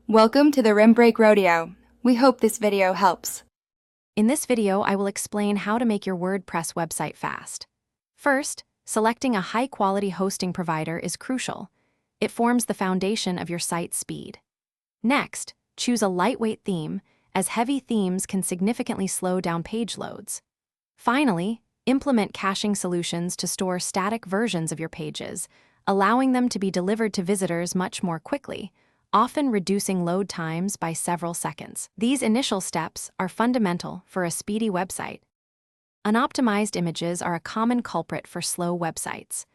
Welcome to the Rim Break Rodeo. We hope this video helps. In this video, I will explain how to make your WordPress website fast. First, selecting a high-quality hosting provider is crucial. It forms the foundation of your site's speed. Next, choose a lightweight theme, as heavy themes can significantly slow down page loads. Finally, implement caching solutions to store static versions of your pages, allowing them to be delivered to visitors much more quickly, often reducing load times by several seconds. These initial steps are fundamental for a speedy website. Unoptimized images are a common culprit for slow websites.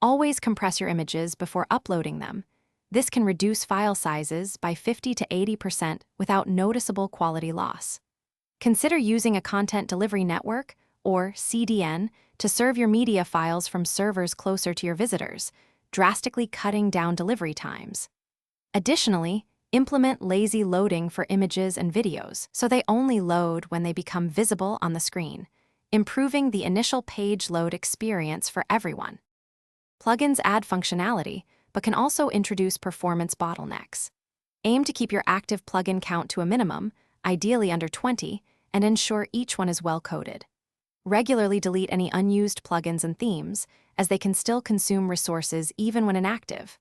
Always compress your images before uploading them. This can reduce file sizes by 50 to 80% without noticeable quality loss. Consider using a content delivery network, or CDN, to serve your media files from servers closer to your visitors, drastically cutting down delivery times. Additionally, implement lazy loading for images and videos so they only load when they become visible on the screen, improving the initial page load experience for everyone. Plugins add functionality, but can also introduce performance bottlenecks. Aim to keep your active plugin count to a minimum, ideally under 20, and ensure each one is well-coded. Regularly delete any unused plugins and themes, as they can still consume resources even when inactive.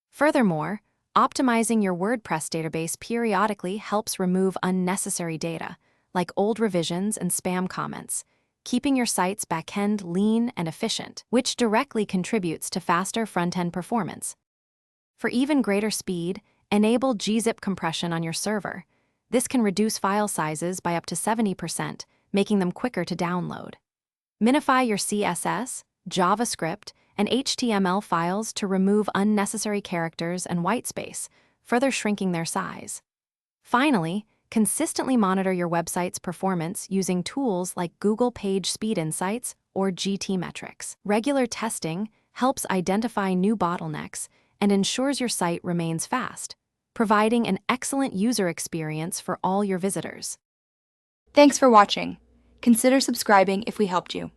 Furthermore, optimizing your WordPress database periodically helps remove unnecessary data, like old revisions and spam comments, keeping your site's backend lean and efficient, which directly contributes to faster front-end performance. For even greater speed, enable gzip compression on your server. This can reduce file sizes by up to 70%, making them quicker to download. Minify your CSS, JavaScript, and HTML files to remove unnecessary characters and whitespace, further shrinking their size. Finally, consistently monitor your website's performance using tools like Google Page Speed Insights or GTmetrix. Regular testing helps identify new bottlenecks and ensures your site remains fast, providing an excellent user experience for all your visitors. Thanks for watching. Consider subscribing if we helped you.